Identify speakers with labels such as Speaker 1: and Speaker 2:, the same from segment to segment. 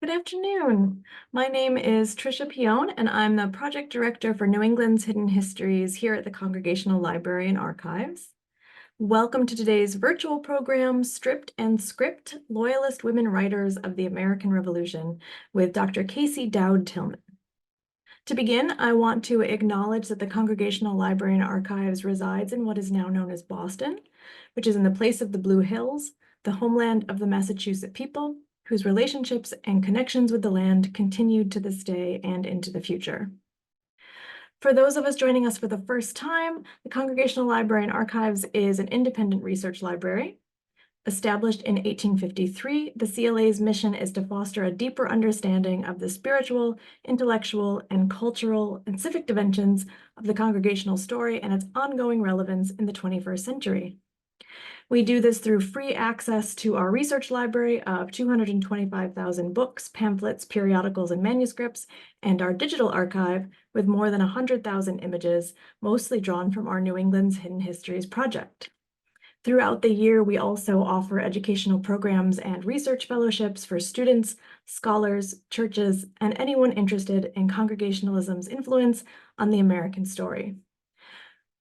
Speaker 1: Good afternoon. My name is Trisha Pione, and I'm the project director for New England's Hidden Histories here at the Congregational Library and Archives. Welcome to today's virtual program, Stripped and Script, Loyalist Women Writers of the American Revolution, with Dr. Kacy Dowd Tillman. To begin, I want to acknowledge that the Congregational Library and Archives resides in what is now known as Boston, which is in the place of the Blue Hills, the homeland of the Massachusetts people, whose relationships and connections with the land continued to this day and into the future. For those of us joining us for the first time, the Congregational Library and Archives is an independent research library. Established in 1853, the CLA's mission is to foster a deeper understanding of the spiritual, intellectual, and cultural and civic dimensions of the congregational story and its ongoing relevance in the 21st century. We do this through free access to our research library of 225,000 books, pamphlets, periodicals, and manuscripts, and our digital archive with more than 100,000 images, mostly drawn from our New England's Hidden Histories project. Throughout the year, we also offer educational programs and research fellowships for students, scholars, churches, and anyone interested in Congregationalism's influence on the American story.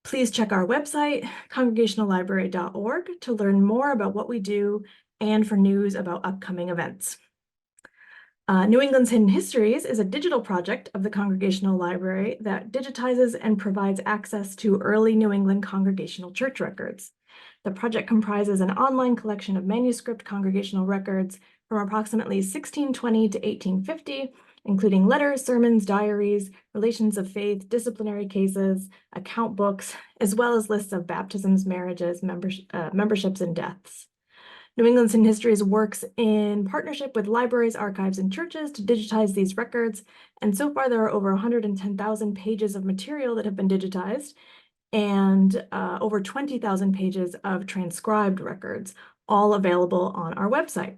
Speaker 1: Please check our website, congregationallibrary.org, to learn more about what we do and for news about upcoming events. New England's Hidden Histories is a digital project of the Congregational Library that digitizes and provides access to early New England congregational church records. The project comprises an online collection of manuscript congregational records from approximately 1620 to 1850, including letters, sermons, diaries, relations of faith, disciplinary cases, account books, as well as lists of baptisms, marriages, memberships, and deaths. New England's Hidden Histories works in partnership with libraries, archives, and churches to digitize these records, and so far there are over 110,000 pages of material that have been digitized, and over 20,000 pages of transcribed records, all available on our website.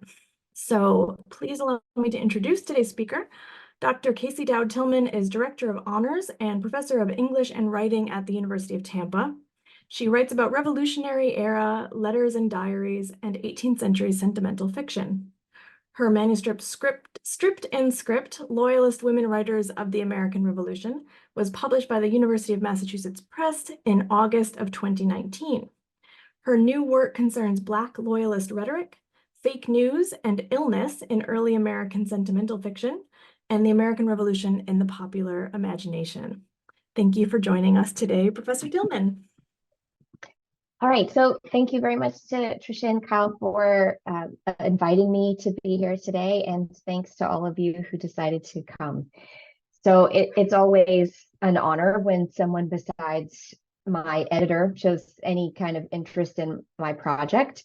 Speaker 1: So please allow me to introduce today's speaker. Dr. Kacy Dowd Tillman is Director of Honors and Professor of English and Writing at the University of Tampa. She writes about Revolutionary era letters and diaries and 18th century sentimental fiction. Her manuscript Stripped and Script, Loyalist Women Writers of the American Revolution, was published by the University of Massachusetts Press in August of 2019. Her new work concerns Black loyalist rhetoric, fake news, and illness in early American sentimental fiction, and the American Revolution in the popular imagination. Thank you for joining us today, Professor Tillman.
Speaker 2: All right, so thank you very much to Trisha and Kyle for inviting me to be here today, and thanks to all of you who decided to come. So it's always an honor when someone besides my editor shows any kind of interest in my project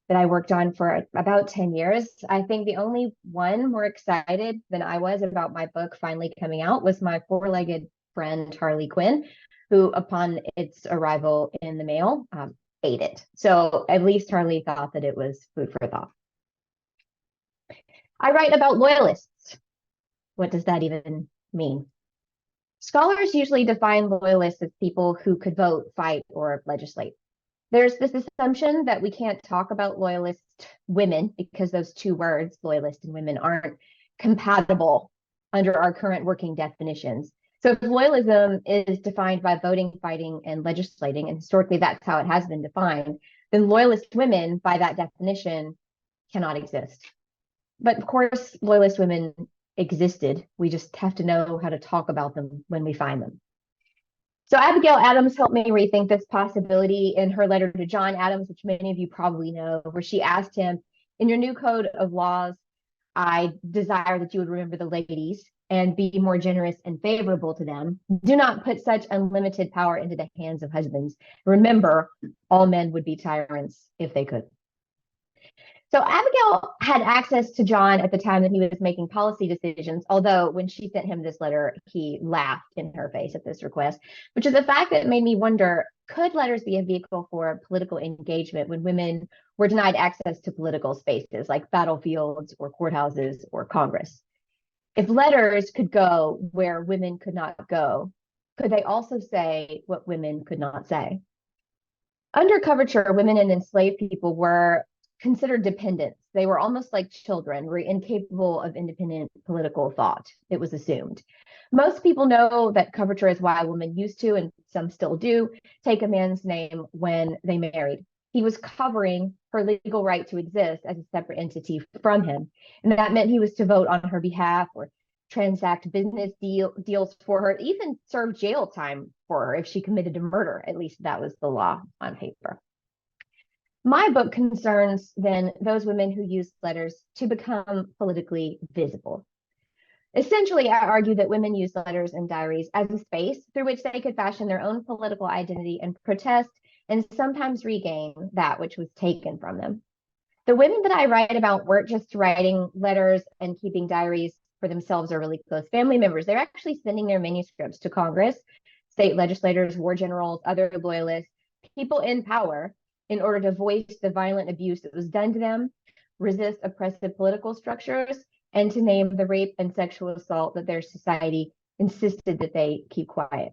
Speaker 2: that I worked on for about 10 years. I think the only one more excited than I was about my book finally coming out was my four-legged friend, Harley Quinn, who upon its arrival in the mail, ate it. So at least Harley thought that it was food for thought. I write about loyalists. What does that even mean? Scholars usually define loyalists as people who could vote, fight, or legislate. There's this assumption that we can't talk about loyalist women because those two words, loyalist and women, aren't compatible under our current working definitions. So if loyalism is defined by voting, fighting, and legislating, and historically that's how it has been defined, then loyalist women, by that definition, cannot exist. But of course, loyalist women existed. We just have to know how to talk about them when we find them. So Abigail Adams helped me rethink this possibility in her letter to John Adams, which many of you probably know, where she asked him, in your new code of laws, I desire that you would remember the ladies and be more generous and favorable to them. Do not put such unlimited power into the hands of husbands. Remember, all men would be tyrants if they could. So Abigail had access to John at the time that he was making policy decisions, although when she sent him this letter, he laughed in her face at this request, which is a fact that made me wonder, could letters be a vehicle for political engagement when women were denied access to political spaces like battlefields or courthouses or Congress? If letters could go where women could not go, could they also say what women could not say? Under coverture, women and enslaved people were considered dependents. They were almost like children, were incapable of independent political thought, it was assumed. Most people know that coverture is why women used to, and some still do, take a man's name when they married. He was covering her legal right to exist as a separate entity from him. And that meant he was to vote on her behalf or transact business deals for her, even serve jail time for her if she committed a murder. At least that was the law on paper. My book concerns then those women who use letters to become politically visible. Essentially, I argue that women use letters and diaries as a space through which they could fashion their own political identity and protest and sometimes regain that which was taken from them. The women that I write about weren't just writing letters and keeping diaries for themselves or really close family members. They're actually sending their manuscripts to Congress, state legislators, war generals, other loyalists, people in power, in order to voice the violent abuse that was done to them, resist oppressive political structures, and to name the rape and sexual assault that their society insisted that they keep quiet.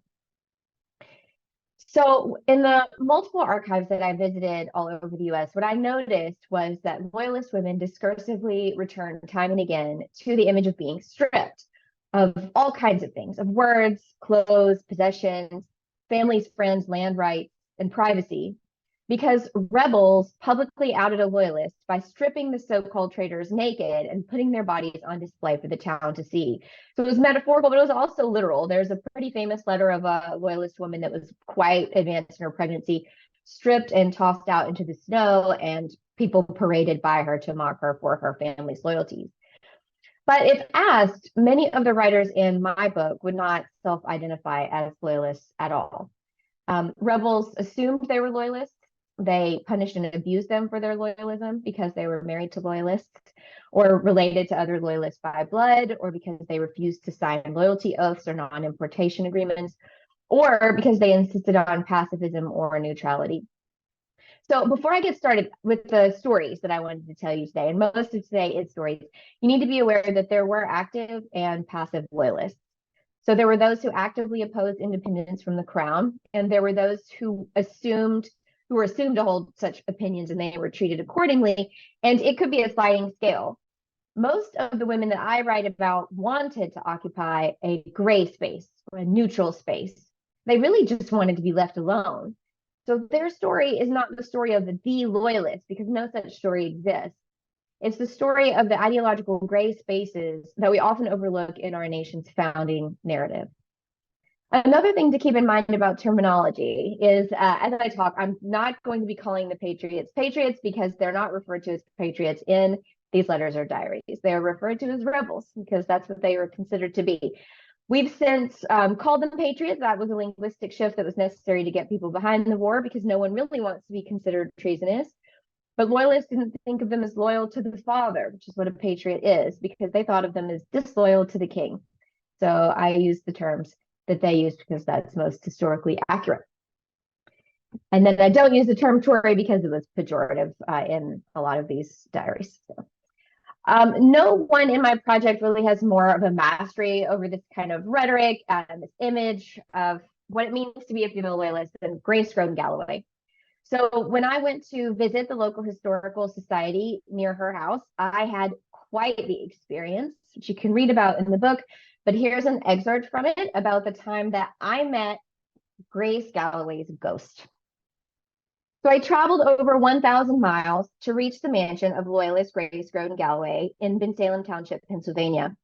Speaker 2: So in the multiple archives that I visited all over the US, what I noticed was that loyalist women discursively return time and again to the image of being stripped of all kinds of things, of words, clothes, possessions, families, friends, land rights, and privacy, because rebels publicly outed a loyalist by stripping the so-called traitors naked and putting their bodies on display for the town to see. So it was metaphorical, but it was also literal. There's a pretty famous letter of a loyalist woman that was quite advanced in her pregnancy, stripped and tossed out into the snow, and people paraded by her to mock her for her family's loyalties. But if asked, many of the writers in my book would not self-identify as loyalists at all. Rebels assumed they were loyalists. They punished and abused them for their loyalism because they were married to loyalists or related to other loyalists by blood, or because they refused to sign loyalty oaths or non-importation agreements, or because they insisted on pacifism or neutrality. So before I get started with the stories that I wanted to tell you today, and most of today is stories, you need to be aware that there were active and passive loyalists. So there were those who actively opposed independence from the crown, and there were those who were assumed to hold such opinions, and they were treated accordingly. And it could be a sliding scale. Most of the women that I write about wanted to occupy a gray space or a neutral space. They really just wanted to be left alone. So their story is not the story of the loyalist, because no such story exists. It's the story of the ideological gray spaces that we often overlook in our nation's founding narrative. Another thing to keep in mind about terminology is, as I talk, I'm not going to be calling the patriots patriots, because they're not referred to as patriots in these letters or diaries. They're referred to as rebels because that's what they were considered to be. We've since called them patriots. That was a linguistic shift that was necessary to get people behind the war, because no one really wants to be considered treasonous. But loyalists didn't think of them as loyal to the father, which is what a patriot is, because they thought of them as disloyal to the king. So I use the terms that they used because that's most historically accurate. And then I don't use the term Tory because it was pejorative in a lot of these diaries. So. No one in my project really has more of a mastery over this kind of rhetoric and this image of what it means to be a female loyalist than Grace Growden Galloway. So when I went to visit the local historical society near her house, I had quite the experience, which you can read about in the book. But here's an excerpt from it about the time that I met Grace Galloway's ghost. So I traveled over 1,000 miles to reach the mansion of loyalist Grace Growden Galloway in Bensalem Township, Pennsylvania.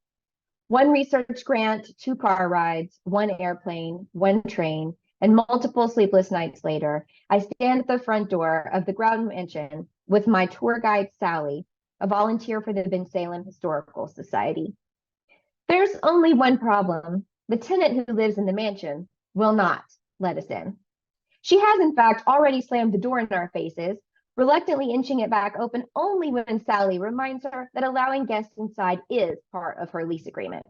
Speaker 2: One research grant, 2 car rides, 1 airplane, 1 train, and multiple sleepless nights later, I stand at the front door of the Growden Mansion with my tour guide, Sally, a volunteer for the Bensalem Historical Society. There's only one problem. The tenant who lives in the mansion will not let us in. She has, in fact, already slammed the door in our faces, reluctantly inching it back open only when Sally reminds her that allowing guests inside is part of her lease agreement.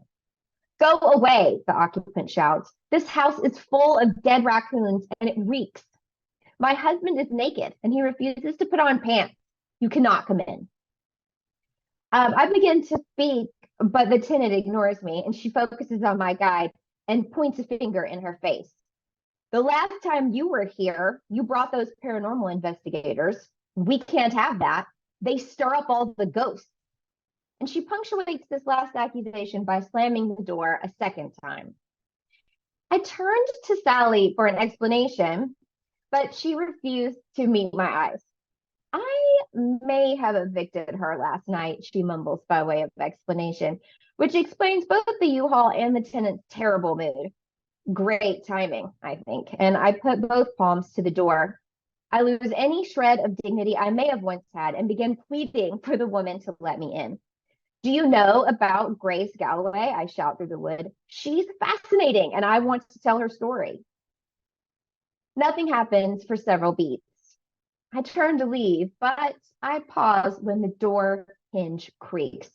Speaker 2: Go away, the occupant shouts. This house is full of dead raccoons and it reeks. My husband is naked and he refuses to put on pants. You cannot come in. I begin to speak, but the tenant ignores me and she focuses on my guide and points a finger in her face. The last time you were here, you brought those paranormal investigators. We can't have that. They stir up all the ghosts. And she punctuates this last accusation by slamming the door a second time. I turned to Sally for an explanation, but she refused to meet my eyes. I may have evicted her last night, she mumbles by way of explanation, which explains both the U-Haul and the tenant's terrible mood. Great timing, I think, and I put both palms to the door. I lose any shred of dignity I may have once had and begin pleading for the woman to let me in. Do you know about Grace Galloway? I shout through the wood. She's fascinating, and I want to tell her story. Nothing happens for several beats. I turn to leave, but I pause when the door hinge creaks.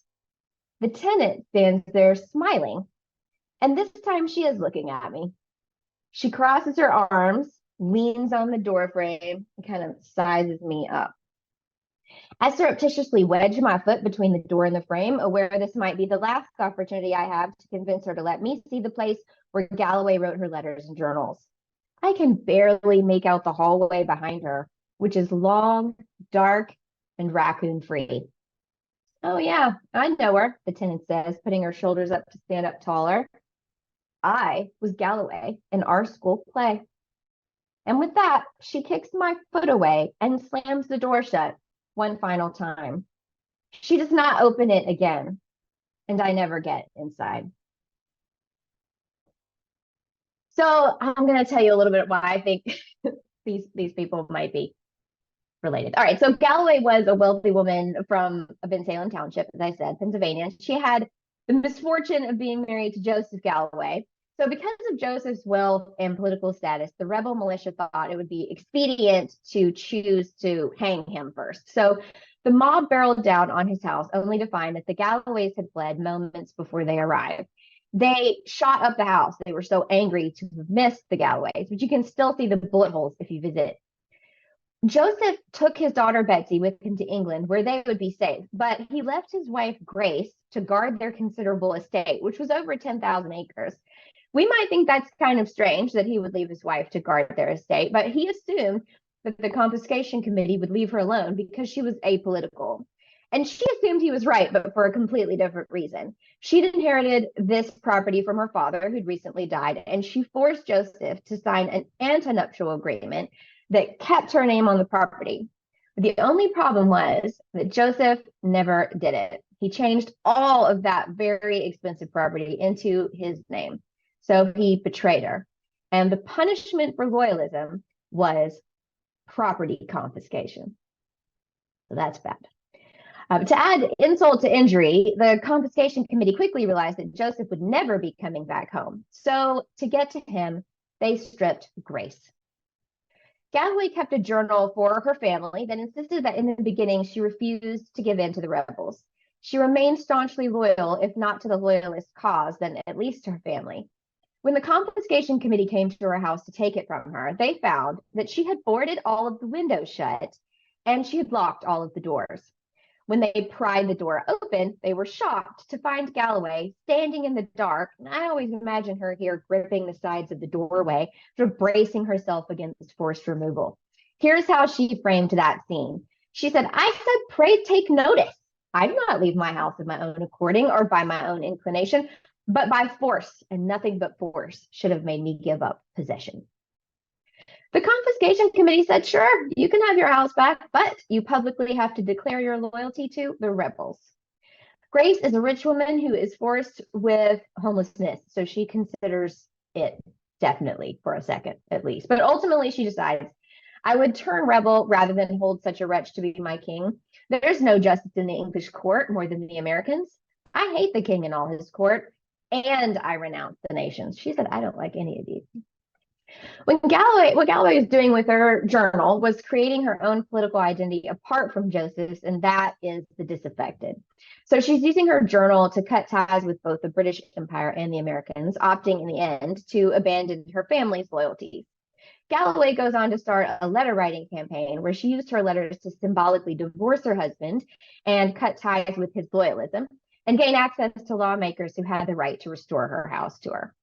Speaker 2: The tenant stands there smiling, and this time she is looking at me. She crosses her arms, leans on the door frame, and kind of sizes me up. I surreptitiously wedge my foot between the door and the frame, aware this might be the last opportunity I have to convince her to let me see the place where Galloway wrote her letters and journals. I can barely make out the hallway behind her, which is long, dark, and raccoon-free. Oh yeah, I know her, the tenant says, putting her shoulders up to stand up taller. I was Galloway in our school play. And with that, she kicks my foot away and slams the door shut one final time. She does not open it again, and I never get inside. So I'm going to tell you a little bit why I think these people might be related. All right, so Galloway was a wealthy woman from Bensalem Township, as I said, Pennsylvania. She had the misfortune of being married to Joseph Galloway. So because of Joseph's wealth and political status, the rebel militia thought it would be expedient to choose to hang him first. So the mob barreled down on his house, only to find that the Galloways had fled moments before they arrived. They shot up the house. They were so angry to have missed the Galloways, but you can still see the bullet holes if you visit. Joseph took his daughter Betsy with him to England, where they would be safe, but he left his wife Grace to guard their considerable estate, which was over 10,000 acres. We might think that's kind of strange that he would leave his wife to guard their estate, but he assumed that the confiscation committee would leave her alone because she was apolitical. And she assumed he was right, but for a completely different reason. She'd inherited this property from her father, who'd recently died, and she forced Joseph to sign an antenuptial agreement that kept her name on the property. The only problem was that Joseph never did it. He changed all of that very expensive property into his name. So he betrayed her. And the punishment for loyalism was property confiscation. So that's bad. To add insult to injury, the confiscation committee quickly realized that Joseph would never be coming back home. So to get to him, they stripped Grace. Galloway kept a journal for her family that insisted that in the beginning she refused to give in to the rebels. She remained staunchly loyal, if not to the loyalist cause, then at least to her family. When the confiscation committee came to her house to take it from her, they found that she had boarded all of the windows shut and she had locked all of the doors. When they pried the door open, they were shocked to find Galloway standing in the dark. And I always imagine her here gripping the sides of the doorway, sort of bracing herself against forced removal. Here's how she framed that scene. She said, "I said, pray take notice. I do not leave my house of my own according or by my own inclination, but by force, and nothing but force should have made me give up possession." The confiscation committee said, "Sure, you can have your house back, but you publicly have to declare your loyalty to the rebels." Grace is a rich woman who is forced with homelessness, so she considers it definitely for a second, at least. But ultimately, she decides, "I would turn rebel rather than hold such a wretch to be my king. There's no justice in the English court more than the Americans. I hate the king and all his court, and I renounce the nations." She said, "I don't like any of these." What Galloway was doing with her journal was creating her own political identity apart from Joseph's, and that is the disaffected. So she's using her journal to cut ties with both the British Empire and the Americans, opting in the end to abandon her family's loyalties. Galloway goes on to start a letter writing campaign where she used her letters to symbolically divorce her husband and cut ties with his loyalism and gain access to lawmakers who had the right to restore her house to her.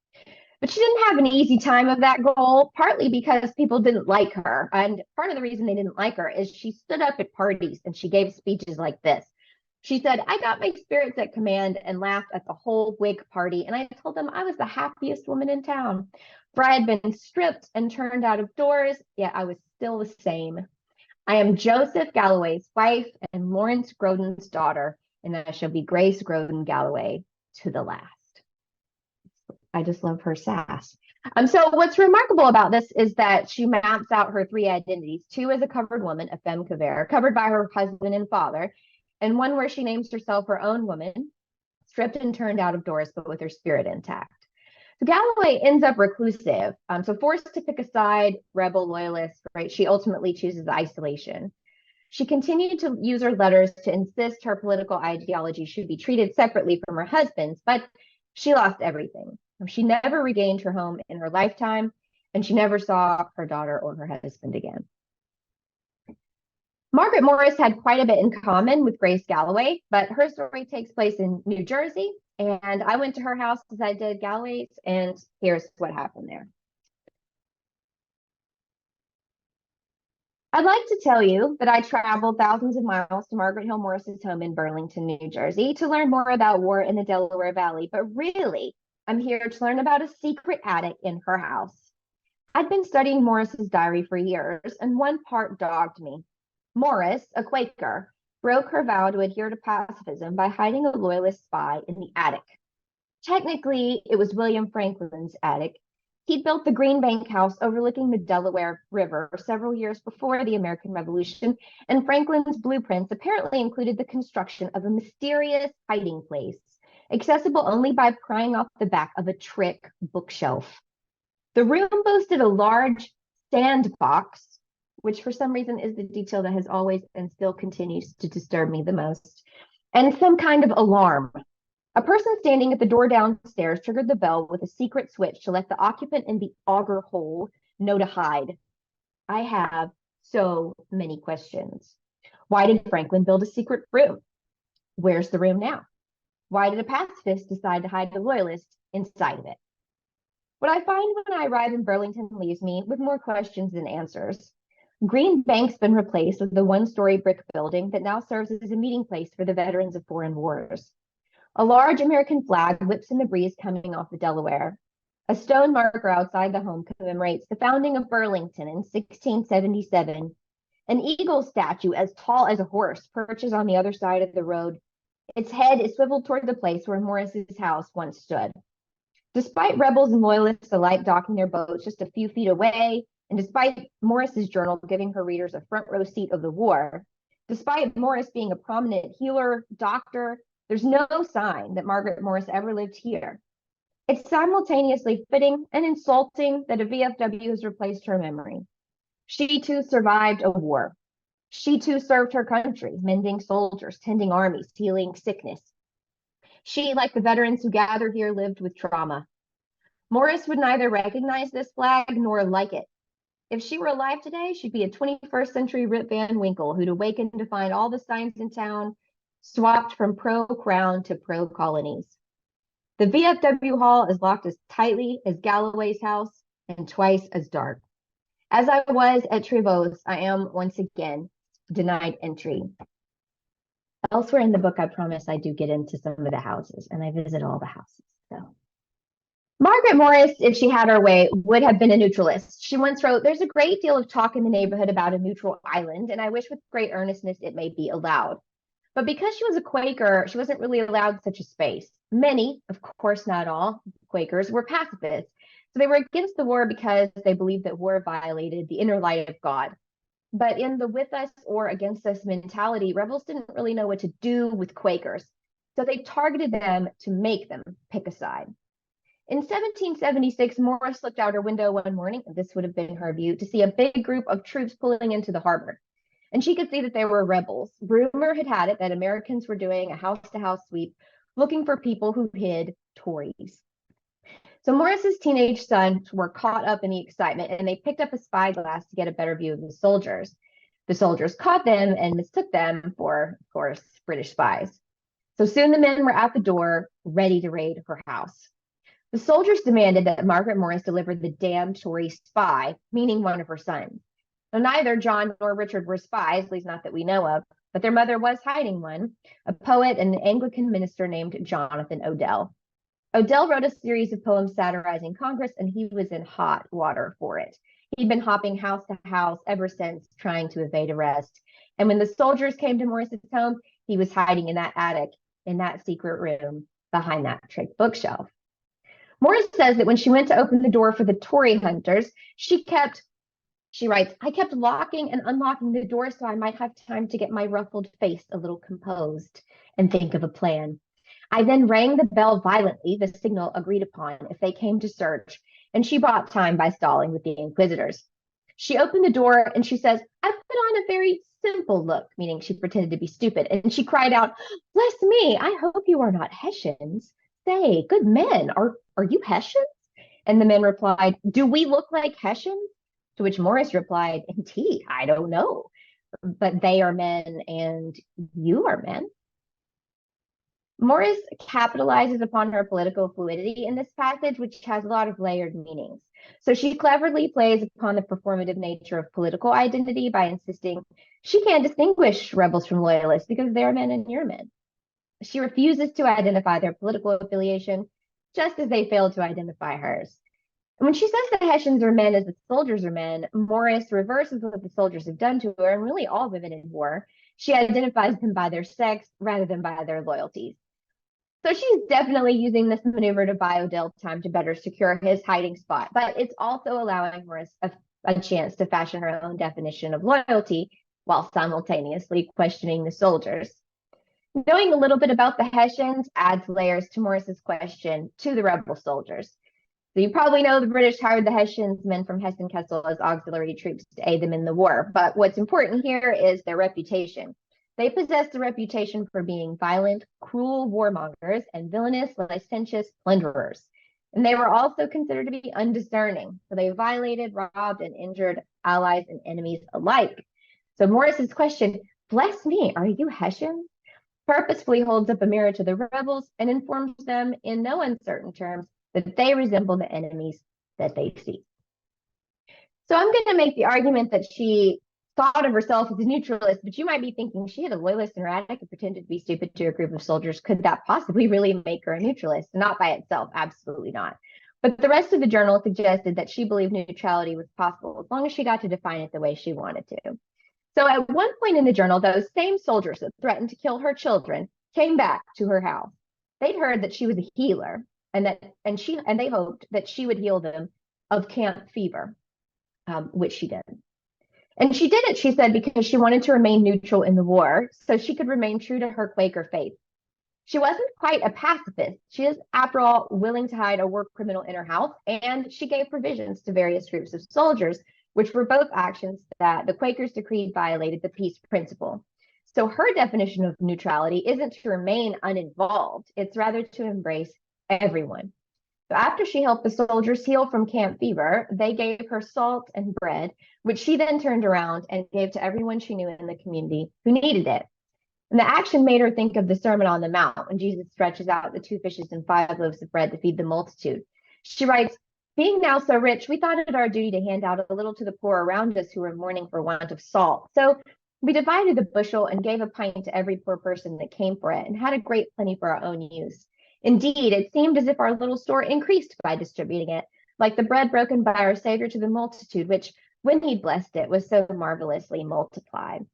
Speaker 2: But she didn't have an easy time of that goal, partly because people didn't like her. And part of the reason they didn't like her is she stood up at parties and she gave speeches like this. She said, I got my spirits at command and laughed at the whole Whig party. And I told them I was the happiest woman in town. For I had been stripped and turned out of doors, yet I was still the same. I am Joseph Galloway's wife and Lawrence Growden's daughter, and I shall be Grace Growden Galloway to the last. I just love her sass. So what's remarkable about this is that she maps out her three identities: two as a covered woman, a femme cavere, covered by her husband and father, and one where she names herself her own woman, stripped and turned out of doors, but with her spirit intact. So Galloway ends up reclusive, so forced to pick a side, rebel, loyalist, right? She ultimately chooses isolation. She continued to use her letters to insist her political ideology should be treated separately from her husband's, but she lost everything. She never regained her home in her lifetime, and she never saw her daughter or her husband again. Margaret Morris had quite a bit in common with Grace Galloway, but her story takes place in New Jersey, and I went to her house as I did Galloway's, and here's what happened there. I'd like to tell you that I traveled thousands of miles to Margaret Hill Morris's home in Burlington, New Jersey, to learn more about war in the Delaware Valley, but really, I'm here to learn about a secret attic in her house. I'd been studying Morris's diary for years, and one part dogged me. Morris, a Quaker, broke her vow to adhere to pacifism by hiding a loyalist spy in the attic. Technically, it was William Franklin's attic. He'd built the Green Bank house overlooking the Delaware River several years before the American Revolution, and Franklin's blueprints apparently included the construction of a mysterious hiding place, accessible only by prying off the back of a trick bookshelf. The room boasted a large sandbox, which for some reason is the detail that has always and still continues to disturb me the most, and some kind of alarm. A person standing at the door downstairs triggered the bell with a secret switch to let the occupant in the auger hole know to hide. I have so many questions. Why did Franklin build a secret room? Where's the room now? Why did a pacifist decide to hide the loyalist inside of it? What I find when I arrive in Burlington leaves me with more questions than answers. Green Bank's been replaced with a one-story brick building that now serves as a meeting place for the veterans of foreign wars. A large American flag whips in the breeze coming off the Delaware. A stone marker outside the home commemorates the founding of Burlington in 1677. An eagle statue as tall as a horse perches on the other side of the road. Its head is swiveled toward the place where Morris's house once stood. Despite rebels and loyalists alike docking their boats just a few feet away, and despite Morris's journal giving her readers a front row seat of the war, despite Morris being a prominent healer, doctor, there's no sign that Margaret Morris ever lived here. It's simultaneously fitting and insulting that a VFW has replaced her memory. She too survived a war. She too served her country, mending soldiers, tending armies, healing sickness. She, like the veterans who gather here, lived with trauma. Morris would neither recognize this flag nor like it. If she were alive today, she'd be a 21st century Rip Van Winkle who'd awaken to find all the signs in town swapped from pro-crown to pro-colonies. The VFW hall is locked as tightly as Galloway's house and twice as dark. As I was at Trevose, I am once again denied entry. Elsewhere in the book, I promise I do get into some of the houses, and I visit all the houses. So, Margaret Morris, if she had her way, would have been a neutralist. She once wrote, "There's a great deal of talk in the neighborhood about a neutral island, and I wish with great earnestness it may be allowed." But because she was a Quaker, she wasn't really allowed such a space. Many, of course not all, Quakers were pacifists. So they were against the war because they believed that war violated the inner light of God. But in the with us or against us mentality, rebels didn't really know what to do with Quakers. So they targeted them to make them pick a side. In 1776, Morris looked out her window one morning, and this would have been her view, to see a big group of troops pulling into the harbor. And she could see that they were rebels. Rumor had it that Americans were doing a house-to-house sweep, looking for people who hid Tories. So Morris's teenage sons were caught up in the excitement, and they picked up a spyglass to get a better view of the soldiers. The soldiers caught them and mistook them for, of course, British spies. So soon the men were at the door, ready to raid her house. The soldiers demanded that Margaret Morris deliver the damned Tory spy, meaning one of her sons. Now, neither John nor Richard were spies, at least not that we know of, but their mother was hiding one, a poet and an Anglican minister named Jonathan Odell. Odell wrote a series of poems satirizing Congress, and he was in hot water for it. He'd been hopping house to house ever since, trying to evade arrest. And when the soldiers came to Morris's home, he was hiding in that attic, in that secret room, behind that trick bookshelf. Morris says that when she went to open the door for the Tory hunters, she writes, I kept locking and unlocking the door so I might have time to get my ruffled face a little composed and think of a plan. I then rang the bell violently, the signal agreed upon if they came to search, and she bought time by stalling with the inquisitors. She opened the door and she says, I put on a very simple look, meaning she pretended to be stupid, and she cried out, bless me, I hope you are not Hessians. Say, good men, are you Hessians? And the men replied, do we look like Hessians? To which Morris replied, indeed, I don't know, but they are men and you are men. Morris capitalizes upon her political fluidity in this passage, which has a lot of layered meanings. So she cleverly plays upon the performative nature of political identity by insisting she can't distinguish rebels from loyalists because they're men and you're men. She refuses to identify their political affiliation, just as they failed to identify hers. And when she says the Hessians are men as the soldiers are men, Morris reverses what the soldiers have done to her, and really all women in war. She identifies them by their sex rather than by their loyalties. So she's definitely using this maneuver to buy Odell time to better secure his hiding spot, but it's also allowing Morris a chance to fashion her own definition of loyalty while simultaneously questioning the soldiers. Knowing a little bit about the Hessians adds layers to Morris's question to the rebel soldiers. So you probably know the British hired the Hessians, men from Hessen-Kassel, as auxiliary troops to aid them in the war. But what's important here is their reputation. They possessed a reputation for being violent, cruel warmongers and villainous, licentious plunderers. And they were also considered to be undiscerning. So they violated, robbed, and injured allies and enemies alike. So Morris's question, bless me, are you Hessians? Purposefully holds up a mirror to the rebels and informs them in no uncertain terms that they resemble the enemies that they seek. So I'm going to make the argument that she thought of herself as a neutralist, but you might be thinking she had a loyalist in her attic and pretended to be stupid to a group of soldiers. Could that possibly really make her a neutralist? Not by itself, absolutely not. But the rest of the journal suggested that she believed neutrality was possible as long as she got to define it the way she wanted to. So at one point in the journal, those same soldiers that threatened to kill her children came back to her house. They'd heard that she was a healer, and they hoped that she would heal them of camp fever, which she did. And she did it, she said, because she wanted to remain neutral in the war so she could remain true to her Quaker faith. She wasn't quite a pacifist. She is, after all, willing to hide a war criminal in her house, and she gave provisions to various groups of soldiers, which were both actions that the Quakers decreed violated the peace principle. So her definition of neutrality isn't to remain uninvolved. It's rather to embrace everyone. So after she helped the soldiers heal from camp fever, they gave her salt and bread, which she then turned around and gave to everyone she knew in the community who needed it. And the action made her think of the Sermon on the Mount when Jesus stretches out the 2 fishes and 5 loaves of bread to feed the multitude. She writes, being now so rich, we thought it our duty to hand out a little to the poor around us who were mourning for want of salt. So we divided the bushel and gave a pint to every poor person that came for it and had a great plenty for our own use. Indeed, it seemed as if our little store increased by distributing it, like the bread broken by our Savior to the multitude, which, when he blessed it, was so marvelously multiplied.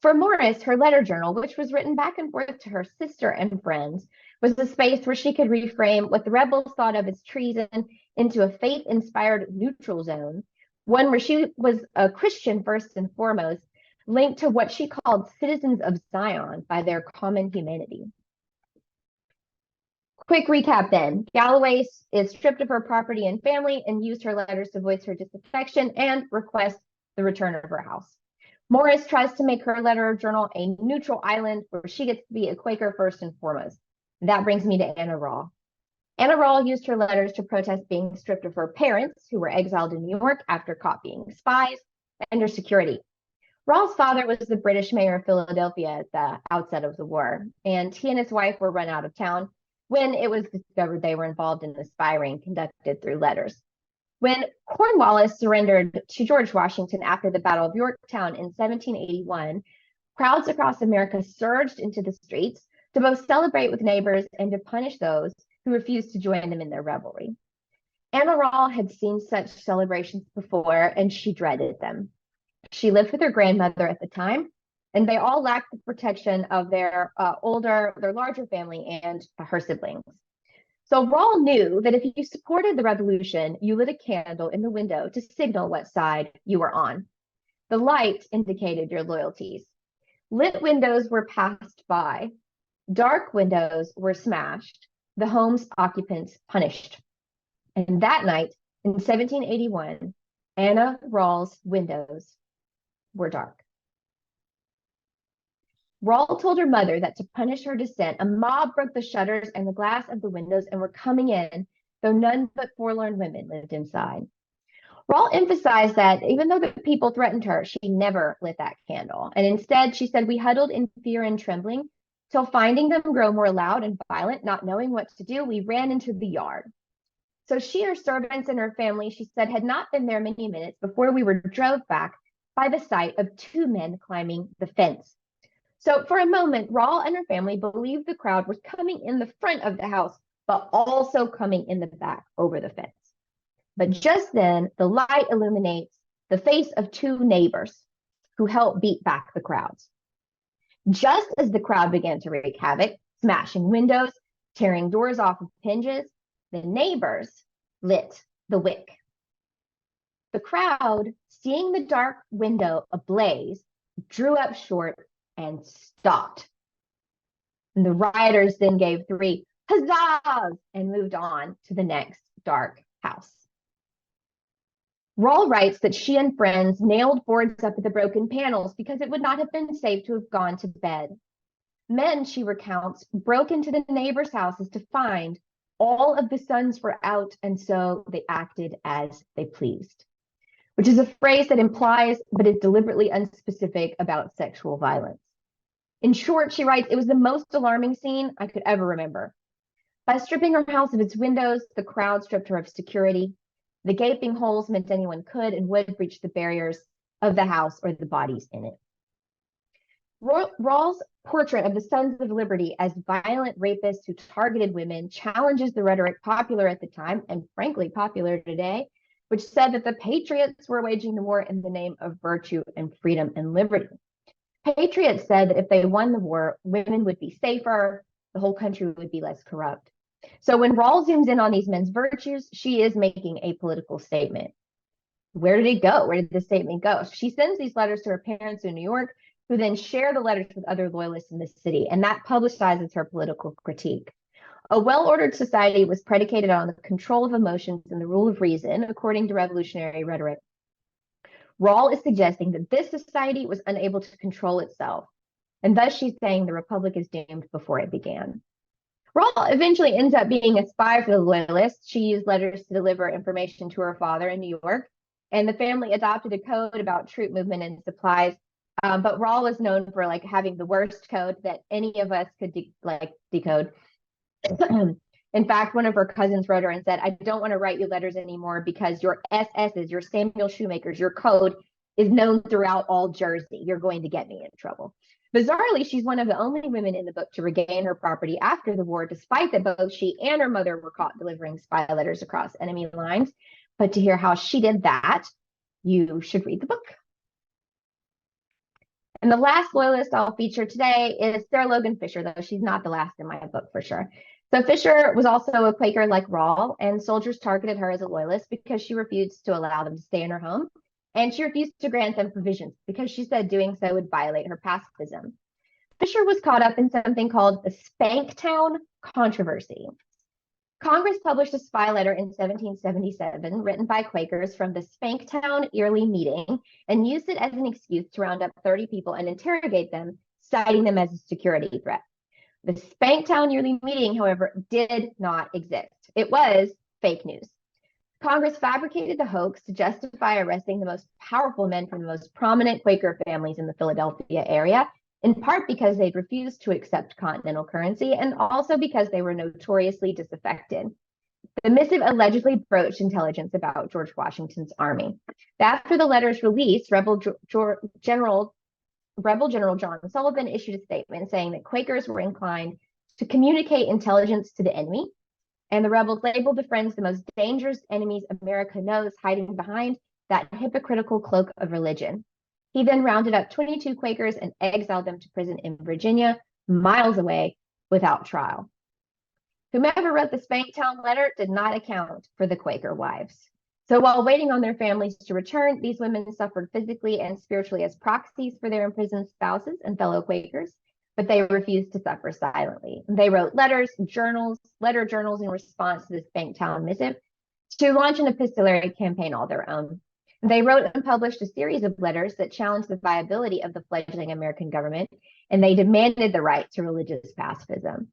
Speaker 2: For Morris, her letter journal, which was written back and forth to her sister and friends, was the space where she could reframe what the rebels thought of as treason into a faith-inspired neutral zone, one where she was a Christian first and foremost, linked to what she called citizens of Zion by their common humanity. Quick recap then. Galloway is stripped of her property and family and used her letters to voice her disaffection and request the return of her house. Morris tries to make her letter journal a neutral island where she gets to be a Quaker first and foremost. That brings me to Anna Rawle. Anna Rawle used her letters to protest being stripped of her parents, who were exiled in New York after caught being spies, and her security. Rawle's father was the British mayor of Philadelphia at the outset of the war, and he and his wife were run out of town. when it was discovered they were involved in the spying conducted through letters. When Cornwallis surrendered to George Washington after the Battle of Yorktown in 1781, crowds across America surged into the streets to both celebrate with neighbors and to punish those who refused to join them in their revelry. Anna Rawle had seen such celebrations before, and she dreaded them. She lived with her grandmother at the time, and they all lacked the protection of their larger family and her siblings. So Rawle knew that if you supported the revolution, you lit a candle in the window to signal what side you were on. The light indicated your loyalties. Lit windows were passed by. Dark windows were smashed. The home's occupants punished. And that night in 1781, Anna Rawle's windows were dark. Rawle told her mother that to punish her dissent, a mob broke the shutters and the glass of the windows and were coming in, though none but forlorn women lived inside. Rawle emphasized that even though the people threatened her, she never lit that candle. And instead, she said, we huddled in fear and trembling till finding them grow more loud and violent, not knowing what to do, we ran into the yard. So she, her servants, and her family, she said, had not been there many minutes before we were drove back by the sight of two men climbing the fence. So for a moment, Rawle and her family believed the crowd was coming in the front of the house, but also coming in the back over the fence. But just then, the light illuminates the face of two neighbors who helped beat back the crowds. Just as the crowd began to wreak havoc, smashing windows, tearing doors off of hinges, the neighbors lit the wick. The crowd, seeing the dark window ablaze, drew up short and stopped. And the rioters then gave three huzzahs and moved on to the next dark house. Rawle writes that she and friends nailed boards up at the broken panels because it would not have been safe to have gone to bed. Men, she recounts, broke into the neighbors' houses to find all of the sons were out, and so they acted as they pleased, which is a phrase that implies but is deliberately unspecific about sexual violence. In short, she writes, it was the most alarming scene I could ever remember. By stripping her house of its windows, the crowd stripped her of security. The gaping holes meant anyone could and would breach the barriers of the house or the bodies in it. Rawle's portrait of the Sons of Liberty as violent rapists who targeted women challenges the rhetoric popular at the time and frankly popular today, which said that the patriots were waging the war in the name of virtue and freedom and liberty. Patriots said that if they won the war, women would be safer, the whole country would be less corrupt. So when Rawle zooms in on these men's virtues, she is making a political statement. Where did it go? Where did the statement go? She sends these letters to her parents in New York, who then share the letters with other loyalists in the city, and that publicizes her political critique. A well-ordered society was predicated on the control of emotions and the rule of reason, according to revolutionary rhetoric. Rawle is suggesting that this society was unable to control itself, and thus she's saying the Republic is doomed before it began. Rawle eventually ends up being a spy for the Loyalists. She used letters to deliver information to her father in New York, and the family adopted a code about troop movement and supplies. But Rawle was known for having the worst code that any of us could decode. In fact, one of her cousins wrote her and said, I don't want to write you letters anymore because your SS's, your Samuel Shoemakers, your code is known throughout all Jersey. You're going to get me in trouble. Bizarrely, she's one of the only women in the book to regain her property after the war, despite that both she and her mother were caught delivering spy letters across enemy lines. But to hear how she did that, you should read the book. And the last loyalist I'll feature today is Sarah Logan Fisher, though she's not the last in my book for sure. So Fisher was also a Quaker like Rawle, and soldiers targeted her as a loyalist because she refused to allow them to stay in her home, and she refused to grant them provisions because she said doing so would violate her pacifism. Fisher was caught up in something called the Spanktown controversy. Congress published a spy letter in 1777 written by Quakers from the Spanktown yearly meeting and used it as an excuse to round up 30 people and interrogate them, citing them as a security threat. The Spanktown yearly meeting, however, did not exist. It was fake news. Congress fabricated the hoax to justify arresting the most powerful men from the most prominent Quaker families in the Philadelphia area in part because they'd refused to accept continental currency and also because they were notoriously disaffected. The missive allegedly broached intelligence about George Washington's army. After the letter's release, Rebel General John Sullivan issued a statement saying that Quakers were inclined to communicate intelligence to the enemy, and the rebels labeled the Friends the most dangerous enemies America knows, hiding behind that hypocritical cloak of religion. He then rounded up 22 Quakers and exiled them to prison in Virginia, miles away, without trial. Whomever wrote the Spanktown letter did not account for the Quaker wives. So while waiting on their families to return, these women suffered physically and spiritually as proxies for their imprisoned spouses and fellow Quakers, but they refused to suffer silently. They wrote letter journals in response to the Spanktown missive to launch an epistolary campaign all their own. They wrote and published a series of letters that challenged the viability of the fledgling American government, and they demanded the right to religious pacifism.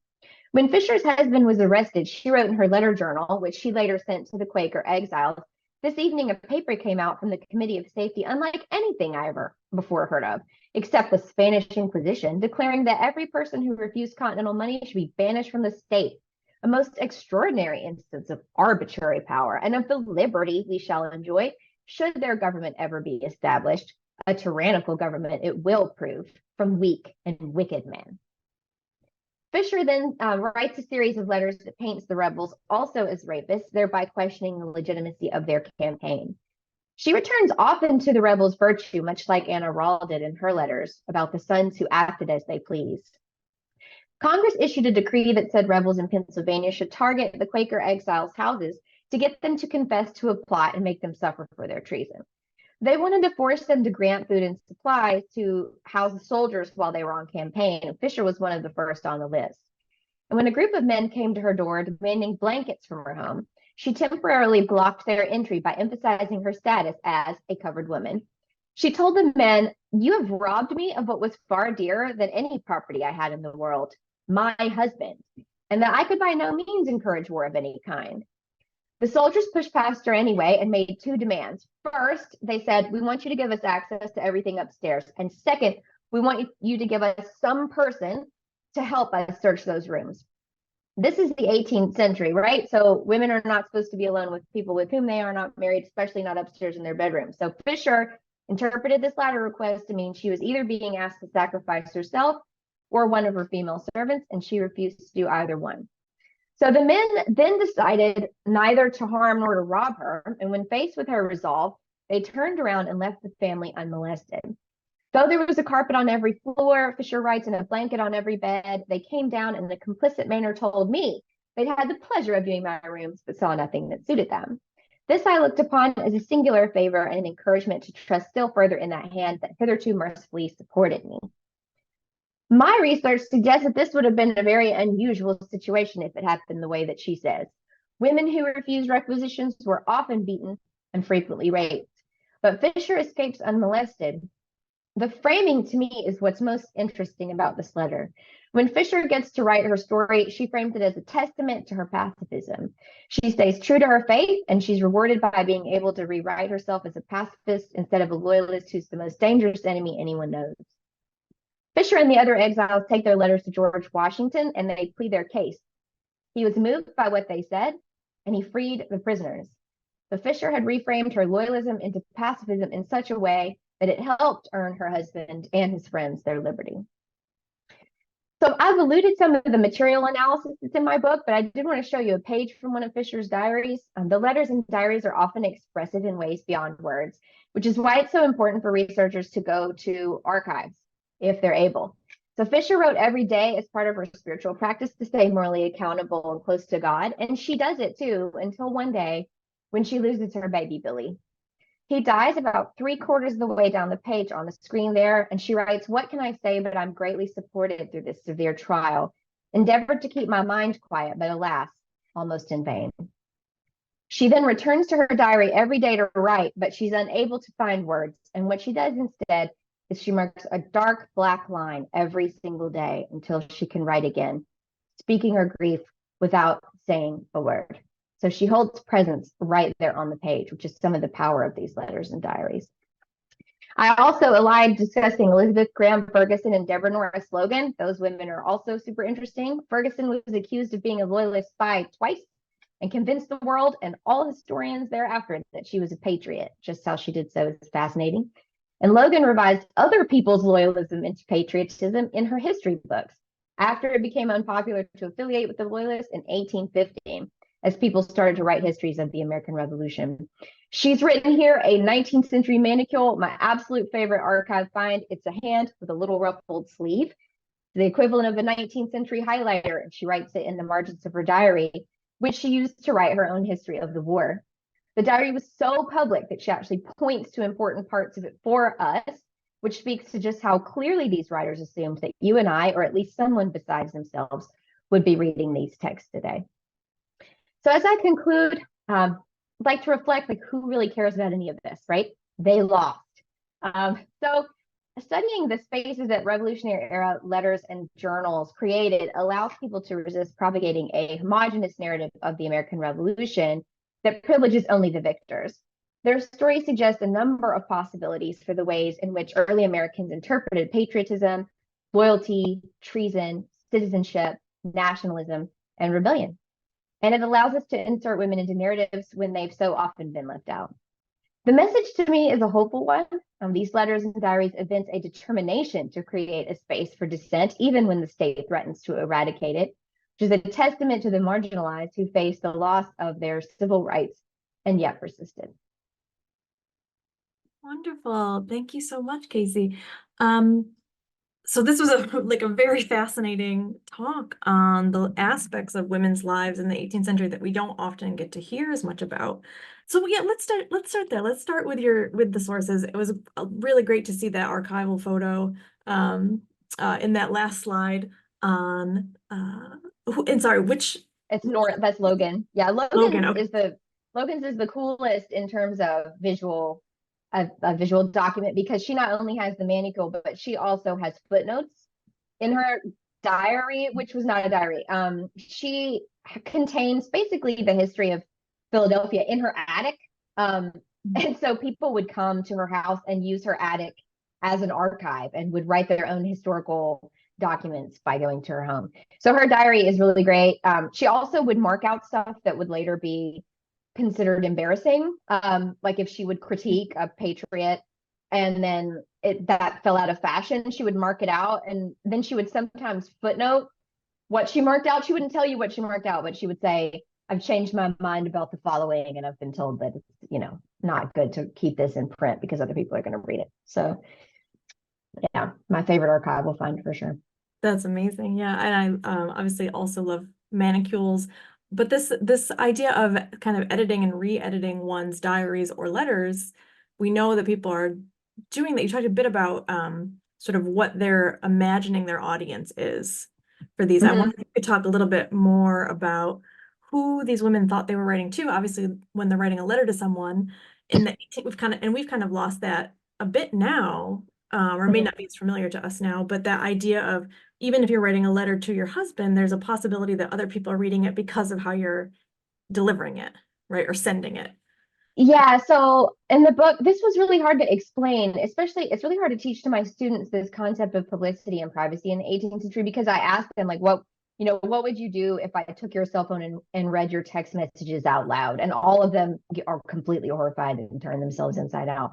Speaker 2: When Fisher's husband was arrested, she wrote in her letter journal, which she later sent to the Quaker exiles, "This evening a paper came out from the Committee of Safety unlike anything I ever before heard of, except the Spanish Inquisition, declaring that every person who refused continental money should be banished from the state, a most extraordinary instance of arbitrary power and of the liberty we shall enjoy should their government ever be established, a tyrannical government it will prove from weak and wicked men." Fisher then writes a series of letters that paints the rebels also as rapists, thereby questioning the legitimacy of their campaign. She returns often to the rebels' virtue, much like Anna Rawle did in her letters about the sons who acted as they pleased. Congress issued a decree that said rebels in Pennsylvania should target the Quaker exiles' houses to get them to confess to a plot and make them suffer for their treason. They wanted to force them to grant food and supplies to house the soldiers while they were on campaign, and Fisher was one of the first on the list. And when a group of men came to her door demanding blankets from her home, she temporarily blocked their entry by emphasizing her status as a covered woman. She told the men, "You have robbed me of what was far dearer than any property I had in the world, my husband, and that I could by no means encourage war of any kind." The soldiers pushed past her anyway and made two demands. First, they said, "We want you to give us access to everything upstairs. And second, we want you to give us some person to help us search those rooms." This is the 18th century, right? So women are not supposed to be alone with people with whom they are not married, especially not upstairs in their bedroom. So Fisher interpreted this latter request to mean she was either being asked to sacrifice herself or one of her female servants, and she refused to do either one. So the men then decided neither to harm nor to rob her, and when faced with her resolve, they turned around and left the family unmolested. Though there was a carpet on every floor, Fisher writes, and a blanket on every bed, they came down and in a complicit manner told me they'd had the pleasure of viewing my rooms, but saw nothing that suited them. This I looked upon as a singular favor and an encouragement to trust still further in that hand that hitherto mercifully supported me. My research suggests that this would have been a very unusual situation if it happened the way that she says. Women who refused requisitions were often beaten and frequently raped, but Fisher escapes unmolested. The framing to me is what's most interesting about this letter. When Fisher gets to write her story, she frames it as a testament to her pacifism. She stays true to her faith, and she's rewarded by being able to rewrite herself as a pacifist instead of a loyalist who's the most dangerous enemy anyone knows. Fisher and the other exiles take their letters to George Washington, and they plead their case. He was moved by what they said, and he freed the prisoners. But Fisher had reframed her loyalism into pacifism in such a way that it helped earn her husband and his friends their liberty. So I've alluded some of the material analysis that's in my book, but I did want to show you a page from one of Fisher's diaries. The letters and diaries are often expressive in ways beyond words, which is why it's so important for researchers to go to archives if they're able. So Fisher wrote every day as part of her spiritual practice to stay morally accountable and close to God, and she does it too until one day when she loses her baby Billy. He dies about 3/4 of the way down the page on the screen there, and she writes, "What can I say, but I'm greatly supported through this severe trial. Endeavored to keep my mind quiet, but alas, almost in vain." She then returns to her diary every day to write, but she's unable to find words. And what she does instead is she marks a dark black line every single day until she can write again, speaking her grief without saying a word. So she holds presence right there on the page, which is some of the power of these letters and diaries. I also allied discussing Elizabeth Graham Ferguson and Deborah Norris Logan. Those women are also super interesting. Ferguson was accused of being a loyalist spy twice and convinced the world and all historians thereafter that she was a patriot. Just how she did so is fascinating. And Logan revised other people's loyalism into patriotism in her history books after it became unpopular to affiliate with the Loyalists in 1815, as people started to write histories of the American Revolution. She's written here a 19th century manicule, my absolute favorite archive find. It's a hand with a little ruffled sleeve, the equivalent of a 19th century highlighter, and she writes it in the margins of her diary, which she used to write her own history of the war. The diary was so public that she actually points to important parts of it for us, which speaks to just how clearly these writers assumed that you and I, or at least someone besides themselves, would be reading these texts today. So as I conclude, I'd like to reflect, like, who really cares about any of this, right? They lost. So studying the spaces that Revolutionary era letters and journals created allows people to resist propagating a homogenous narrative of the American Revolution that privileges only the victors. Their stories suggest a number of possibilities for the ways in which early Americans interpreted patriotism, loyalty, treason, citizenship, nationalism, and rebellion. And it allows us to insert women into narratives when they've so often been left out. The message to me is a hopeful one. These letters and diaries evince a determination to create a space for dissent, even when the state threatens to eradicate it, which is a testament to the marginalized who face the loss of their civil rights and yet persisted.
Speaker 1: Wonderful. Thank you so much, Kacy. So this was a very fascinating talk on the aspects of women's lives in the 18th century that we don't often get to hear as much about. So yeah, let's start there. Let's start with the sources. It was really great to see that archival photo in that last slide on and sorry, which
Speaker 2: It's that's Logan. Yeah,
Speaker 1: Logan, okay.
Speaker 2: Logan's is the coolest in terms of a visual document, because she not only has the manual, but she also has footnotes in her diary, which was not a diary. She contains basically the history of Philadelphia in her attic. And so people would come to her house and use her attic as an archive and would write their own historical documents by going to her home. So her diary is really great. She also would mark out stuff that would later be considered embarrassing, like if she would critique a patriot and then that fell out of fashion, she would mark it out, and then she would sometimes footnote what she marked out. She wouldn't tell you what she marked out, but she would say, I've changed my mind about the following, and I've been told that it's not good to keep this in print because other people are going to read it. So yeah, my favorite archival find for sure.
Speaker 1: That's amazing. Yeah, and I obviously also love manicules. But this idea of kind of editing and re-editing one's diaries or letters, we know that people are doing that. You talked a bit about sort of what they're imagining their audience is for these. I wonder if you could talk a little bit more about who these women thought they were writing to. Obviously, when they're writing a letter to someone, we've kind of lost that a bit now, or may not be as familiar to us now. But that idea of, even if you're writing a letter to your husband, there's a possibility that other people are reading it because of how you're delivering it, right? Or sending it.
Speaker 2: Yeah, so in the book, this was really hard to explain, especially it's really hard to teach to my students this concept of publicity and privacy in the 18th century, because I asked them, like, what would you do if I took your cell phone and read your text messages out loud? And all of them are completely horrified and turn themselves inside out.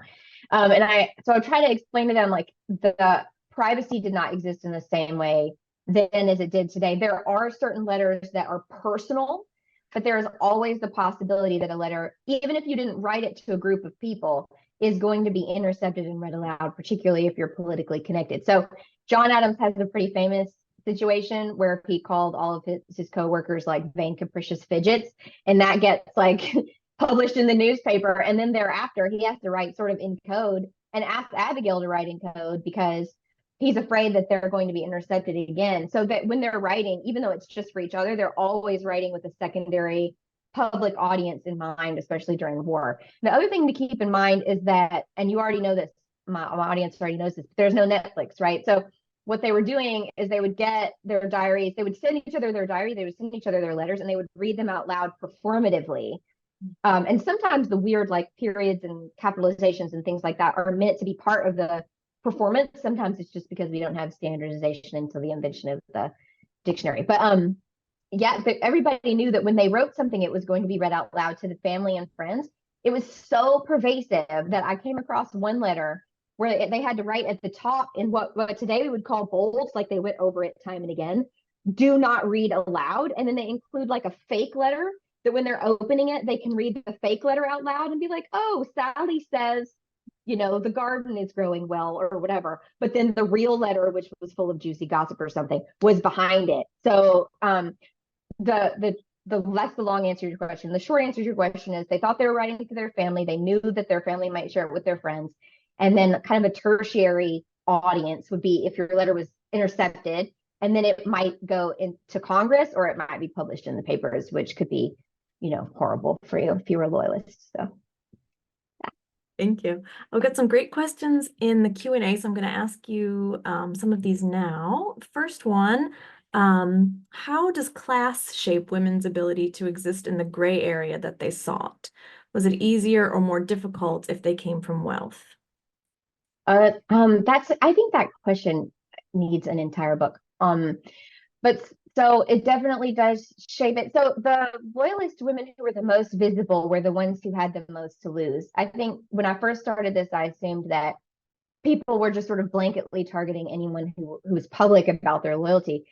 Speaker 2: And I try to explain to them, like, the privacy did not exist in the same way then as it did today. There are certain letters that are personal, but there is always the possibility that a letter, even if you didn't write it to a group of people, is going to be intercepted and read aloud, particularly if you're politically connected. So John Adams has a pretty famous situation where he called all of his coworkers like vain, capricious fidgets, and that gets like published in the newspaper. And then thereafter, he has to write sort of in code and ask Abigail to write in code because he's afraid that they're going to be intercepted again. So that when they're writing, even though it's just for each other, they're always writing with a secondary public audience in mind, especially during war. The other thing to keep in mind is that, and you already know this, my audience already knows this, there's no Netflix, right? So what they were doing is they would get their diaries, they would send each other their diary, they would send each other their letters, and they would read them out loud performatively And sometimes the weird like periods and capitalizations and things like that are meant to be part of the performance. Sometimes it's just because we don't have standardization until the invention of the dictionary. But yeah, everybody knew that when they wrote something, it was going to be read out loud to the family and friends. It was so pervasive that I came across one letter where they had to write at the top in what today we would call bolds, like they went over it time and again, do not read aloud. And then they include like a fake letter that when they're opening it, they can read the fake letter out loud and be like, oh, Sally says, the garden is growing well or whatever. But then the real letter, which was full of juicy gossip or something, was behind it. So the that's the long answer to your question. The short answer to your question is they thought they were writing to their family. They knew that their family might share it with their friends. And then kind of a tertiary audience would be if your letter was intercepted, and then it might go into Congress or it might be published in the papers, which could be, horrible for you if you were a loyalist. So
Speaker 1: Thank you. I've got some great questions in the Q&A, so I'm going to ask you some of these now. First one, how does class shape women's ability to exist in the gray area that they sought? Was it easier or more difficult if they came from wealth?
Speaker 2: I think that question needs an entire book. But so it definitely does shape it. So the loyalist women who were the most visible were the ones who had the most to lose. I think when I first started this, I assumed that people were just sort of blanketly targeting anyone who was public about their loyalty.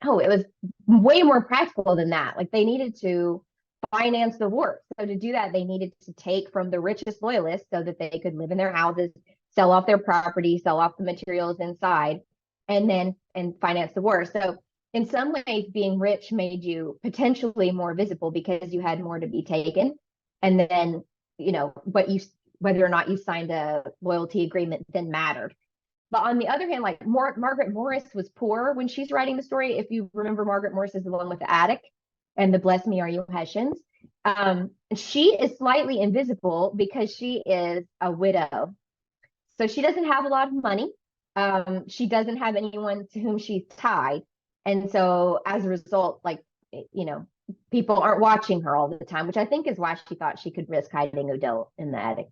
Speaker 2: Oh, it was way more practical than that. Like they needed to finance the war. So to do that, they needed to take from the richest loyalists so that they could live in their houses, sell off their property, sell off the materials inside, and finance the war. So in some ways, being rich made you potentially more visible because you had more to be taken. And then, whether or not you signed a loyalty agreement then mattered. But on the other hand, like Margaret Morris was poor when she's writing the story. If you remember, Margaret Morris is the one with the attic and the "Bless Me, Are You Hessians." She is slightly invisible because she is a widow. So she doesn't have a lot of money. She doesn't have anyone to whom she's tied. And so as a result, people aren't watching her all the time, which I think is why she thought she could risk hiding Odell in the attic.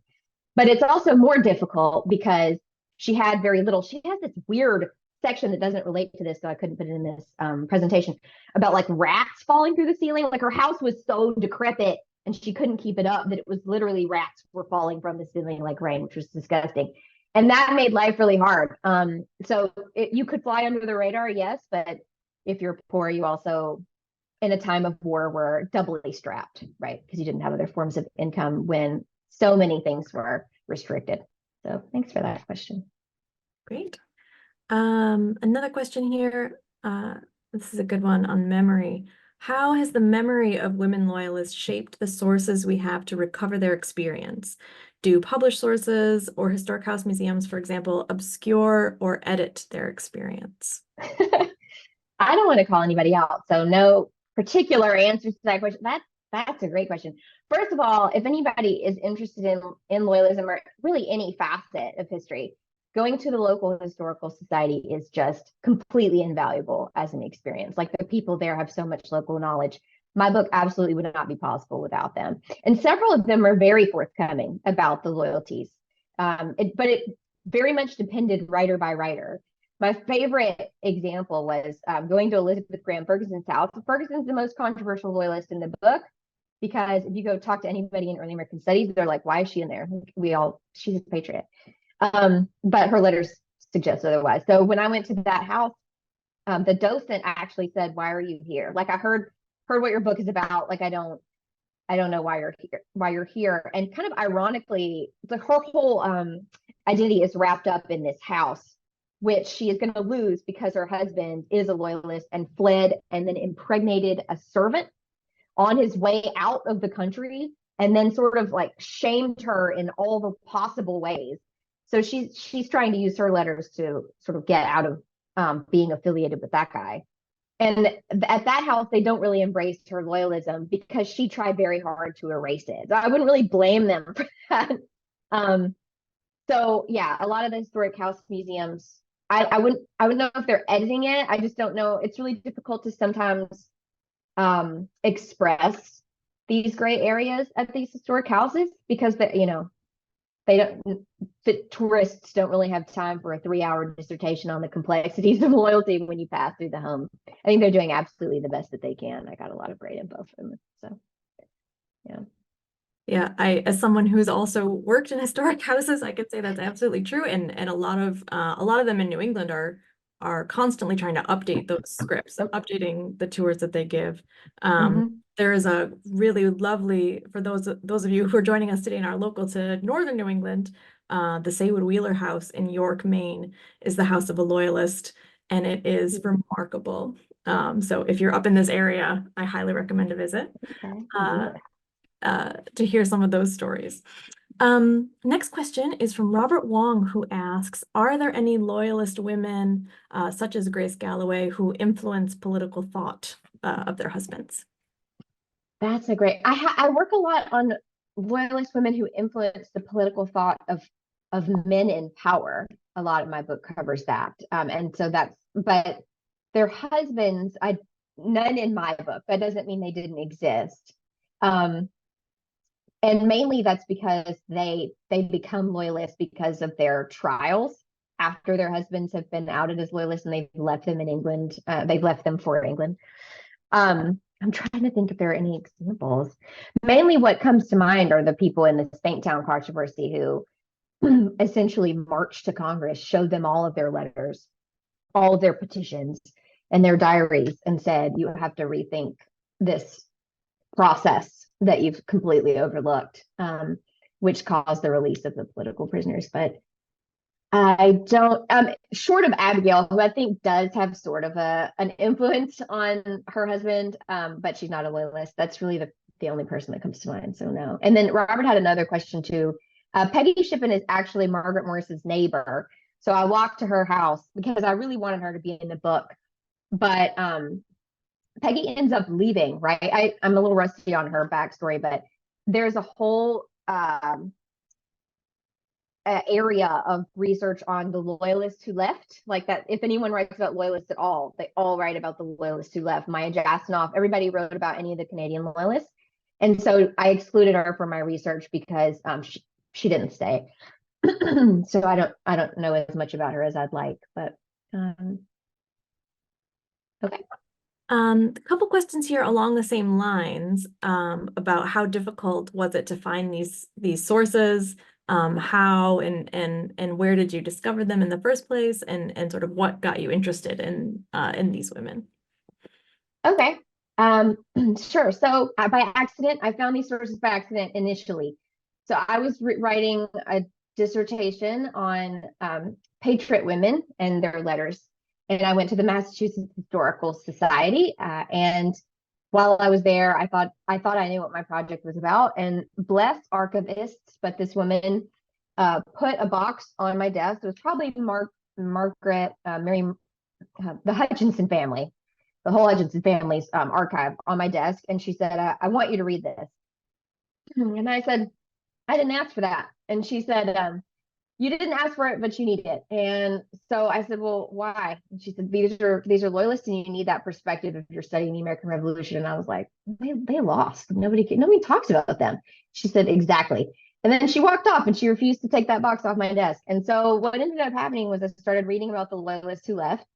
Speaker 2: But it's also more difficult because she had very little. She has this weird section that doesn't relate to this, so I couldn't put it in this presentation, about like rats falling through the ceiling. Like her house was so decrepit and she couldn't keep it up that it was literally rats were falling from the ceiling like rain, which was disgusting. And that made life really hard. So you could fly under the radar, yes, but if you're poor, you also, in a time of war, were doubly strapped, right? Because you didn't have other forms of income when so many things were restricted. So thanks for that question.
Speaker 1: Great. Another question here. This is a good one on memory. How has the memory of women loyalists shaped the sources we have to recover their experience? Do published sources or historic house museums, for example, obscure or edit their experience?
Speaker 2: I don't want to call anybody out, so no particular answers to that question. That's a great question. First of all, if anybody is interested in loyalism or really any facet of history, going to the local historical society is just completely invaluable as an experience. Like the people there have so much local knowledge. My book absolutely would not be possible without them. And several of them are very forthcoming about the loyalties. But it very much depended writer by writer. My favorite example was going to Elizabeth Graham Ferguson's house. Ferguson's the most controversial loyalist in the book because if you go talk to anybody in early American studies, they're like, why is she in there? She's a patriot. But her letters suggest otherwise. So when I went to that house, the docent actually said, why are you here? Like I heard what your book is about. Like I don't know why you're here. And kind of ironically, her whole identity is wrapped up in this house, which she is going to lose because her husband is a loyalist and fled and then impregnated a servant on his way out of the country and then sort of like shamed her in all the possible ways. So she's trying to use her letters to sort of get out of being affiliated with that guy. And at that house, they don't really embrace her loyalism because she tried very hard to erase it. So I wouldn't really blame them for that. So yeah, a lot of the historic house museums, I wouldn't know if they're editing it. I just don't know. It's really difficult to sometimes express these gray areas at these historic houses because they don't, the tourists don't really have time for a 3-hour dissertation on the complexities of loyalty when you pass through the home. I think they're doing absolutely the best that they can. I got a lot of great info from them. So, yeah.
Speaker 1: Yeah, as someone who's also worked in historic houses, I could say that's absolutely true. And a lot of them in New England are constantly trying to update those scripts, updating the tours that they give. There is a really lovely, for those of you who are joining us today and are local to northern New England, the Saywood Wheeler House in York, Maine, is the house of a loyalist, and it is remarkable. So if you're up in this area, I highly recommend a visit.
Speaker 2: Okay.
Speaker 1: To hear some of those stories. Next question is from Robert Wong, who asks, are there any loyalist women, such as Grace Galloway, who influence political thought of their husbands?
Speaker 2: That's a great. I work a lot on loyalist women who influence the political thought of men in power. A lot of my book covers that, and so but their husbands, none in my book. That doesn't mean they didn't exist. And mainly that's because they become loyalists because of their trials after their husbands have been outed as loyalists and they've left them in England. They've left them for England. I'm trying to think if there are any examples. Mainly what comes to mind are the people in the Spanktown controversy who essentially marched to Congress, showed them all of their letters, all of their petitions and their diaries and said, you have to rethink this process that you've completely overlooked, which caused the release of the political prisoners. But I don't, short of Abigail, who I think does have sort of an influence on her husband, but she's not a loyalist. That's really the only person that comes to mind. So no. And then Robert had another question too. Peggy Shippen is actually Margaret Morris's neighbor. So I walked to her house because I really wanted her to be in the book. But Peggy ends up leaving, right? I'm a little rusty on her backstory, but there's a whole area of research on the loyalists who left. Like that, if anyone writes about loyalists at all, they all write about the loyalists who left. Maya Jasanoff, everybody wrote about any of the Canadian loyalists. And so I excluded her from my research because she didn't stay. So I don't know as much about her as I'd like, but okay.
Speaker 1: A couple questions here along the same lines, about how difficult was it to find these sources, how and where did you discover them in the first place, and sort of what got you interested in these women?
Speaker 2: Okay. Sure. So by accident, I found these sources by accident initially. So I was writing a dissertation on patriot women and their letters. And I went to the Massachusetts Historical Society. And while I was there, I thought I knew what my project was about. And bless archivists, but this woman put a box on my desk. It was probably Margaret, the Hutchinson family, the whole Hutchinson family's archive on my desk. And she said, I want you to read this. And I said, I didn't ask for that. And she said, you didn't ask for it, but you need it. And so I said, well, why? And she said, these are loyalists and you need that perspective if you're studying the American Revolution. And I was like, they lost. Nobody talks about them. She said, exactly. And then she walked off and she refused to take that box off my desk. And so what ended up happening was I started reading about the loyalists who left,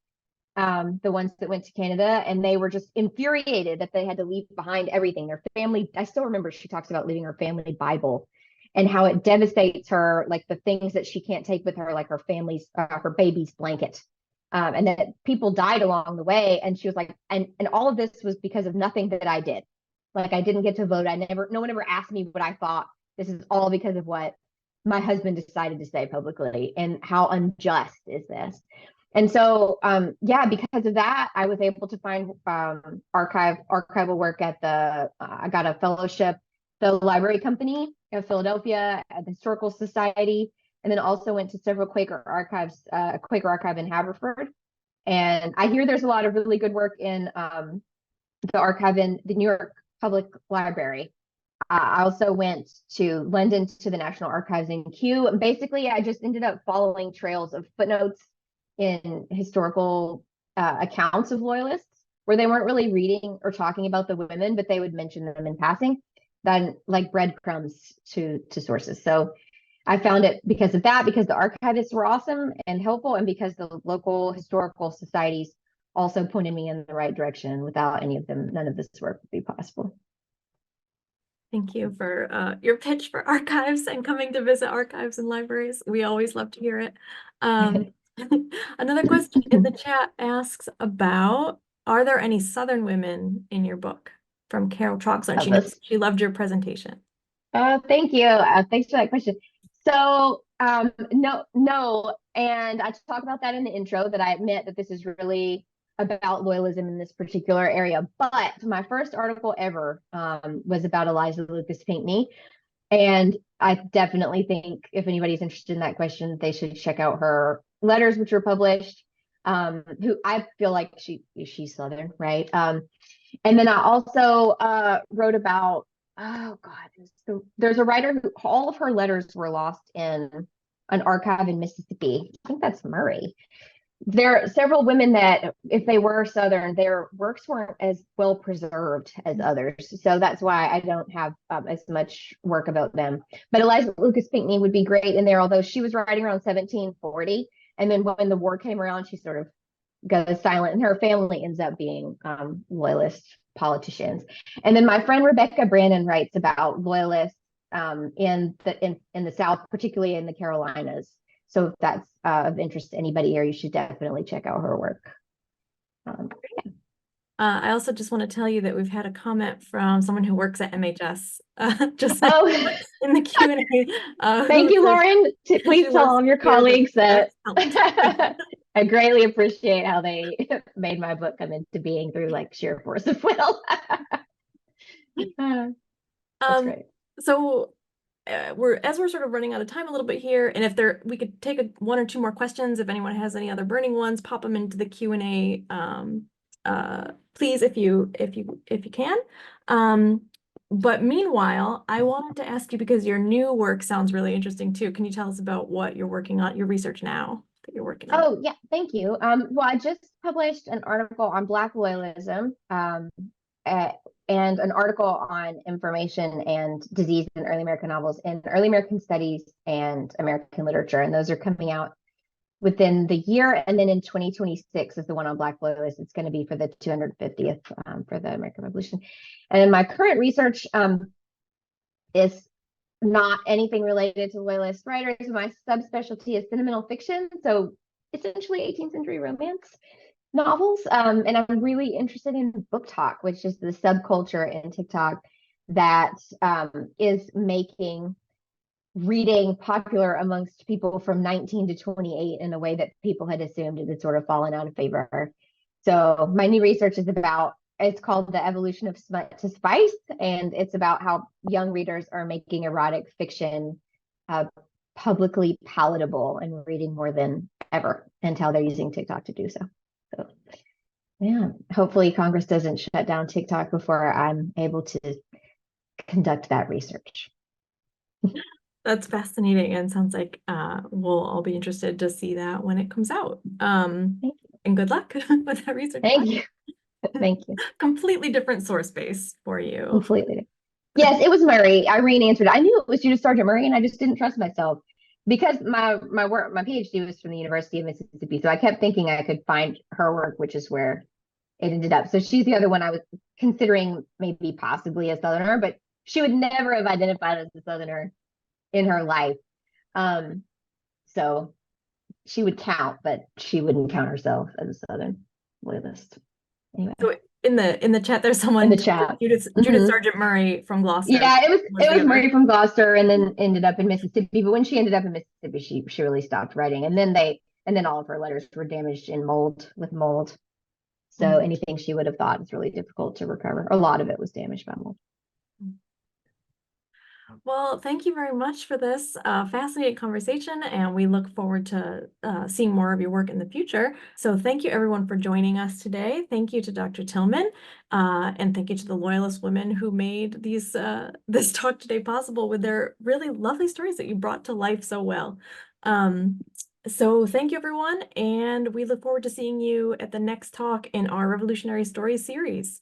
Speaker 2: the ones that went to Canada, and they were just infuriated that they had to leave behind everything. Their family, I still remember she talks about leaving her family Bible and how it devastates her, like the things that she can't take with her, like her her baby's blanket. And that people died along the way. And she was like, and all of this was because of nothing that I did. Like I didn't get to vote. No one ever asked me what I thought. This is all because of what my husband decided to say publicly. And how unjust is this? And so, yeah, because of that, I was able to find archival work at I got a fellowship, the Library Company of Philadelphia, at the Historical Society, and then also went to several Quaker archives, a Quaker archive in Haverford. And I hear there's a lot of really good work in the archive in the New York Public Library. I also went to London to the National Archives in Kew. And basically, I just ended up following trails of footnotes in historical accounts of loyalists where they weren't really reading or talking about the women, but they would mention them in passing. than like breadcrumbs to sources. So I found it because of that, because the archivists were awesome and helpful, and because the local historical societies also pointed me in the right direction. Without any of them, none of this work would be possible.
Speaker 1: Thank you for your pitch for archives and coming to visit archives and libraries. We always love to hear it. Another question in the chat asks about, are there any Southern women in your book? From Carol Troxler, and she loved your presentation.
Speaker 2: Thank you. Thanks for that question. So no. And I talk about that in the intro, that I admit that this is really about loyalism in this particular area. But my first article ever was about Eliza Lucas Pinckney. And I definitely think if anybody's interested in that question, they should check out her letters, which were published. Who I feel like she's Southern, right? And then I also wrote about, oh God, there's a writer who all of her letters were lost in an archive in Mississippi. I think that's Murray. There are several women that, if they were Southern, their works weren't as well preserved as others. So that's why I don't have as much work about them. But Eliza Lucas Pinckney would be great in there, although she was writing around 1740. And then when the war came around, she sort of goes silent, and her family ends up being loyalist politicians. And then my friend Rebecca Brandon writes about loyalists in the South, particularly in the Carolinas. So if that's of interest to anybody here, you should definitely check out her work.
Speaker 1: I also just want to tell you that we've had a comment from someone who works at MHS, just in the Q&A.
Speaker 2: Thank you, Lauren. Please tell all your colleagues that I greatly appreciate how they made my book come into being through like sheer force of will. That's great.
Speaker 1: So we're sort of running out of time a little bit here, and if we could take one or two more questions. If anyone has any other burning ones, pop them into the Q&A, please, if you can. But meanwhile, I wanted to ask you, because your new work sounds really interesting too. Can you tell us about what you're working on, your research now that you're working on?
Speaker 2: Oh yeah, thank you. Well, I just published an article on Black loyalism. And an article on information and disease in early American novels in early American studies and American literature. And those are coming out within the year. And then in 2026 is the one on Black loyalists. It's going to be for the 250th for the American Revolution. And my current research is not anything related to loyalist writers. My subspecialty is sentimental fiction. So essentially 18th century romance novels. And I'm really interested in book talk, which is the subculture in TikTok that is making reading popular amongst people from 19 to 28 in a way that people had assumed it had sort of fallen out of favor. So my new research is about, it's called The Evolution of Smut to Spice, and it's about how young readers are making erotic fiction publicly palatable and reading more than ever, and how they're using TikTok to do so. So yeah, hopefully Congress doesn't shut down TikTok before I'm able to conduct that research.
Speaker 1: That's fascinating, and sounds like we'll all be interested to see that when it comes out. And good luck with that research.
Speaker 2: Thank you. Thank you.
Speaker 1: Completely different source base for you.
Speaker 2: Completely. Yes, it was Murray. Irene answered. I knew it was Judith Sargent Murray, and I just didn't trust myself because my PhD was from the University of Mississippi. So I kept thinking I could find her work, which is where it ended up. So she's the other one I was considering, maybe possibly a Southerner, but she would never have identified as a Southerner in her life. So she would count, but she wouldn't count herself as a Southern loyalist. Anyway.
Speaker 1: So in the chat, there's someone
Speaker 2: in the chat.
Speaker 1: Judith Sargent Murray from Gloucester.
Speaker 2: Yeah, it was Murray from Gloucester, and then ended up in Mississippi. But when she ended up in Mississippi, she really stopped writing, and then all of her letters were damaged in mold. So anything she would have thought is really difficult to recover. A lot of it was damaged by mold.
Speaker 1: Well, thank you very much for this fascinating conversation, and we look forward to seeing more of your work in the future. So thank you everyone for joining us today. Thank you to Dr. Tillman, and thank you to the Loyalist women who made this talk today possible with their really lovely stories that you brought to life so well. So thank you everyone, and we look forward to seeing you at the next talk in our Revolutionary Stories series.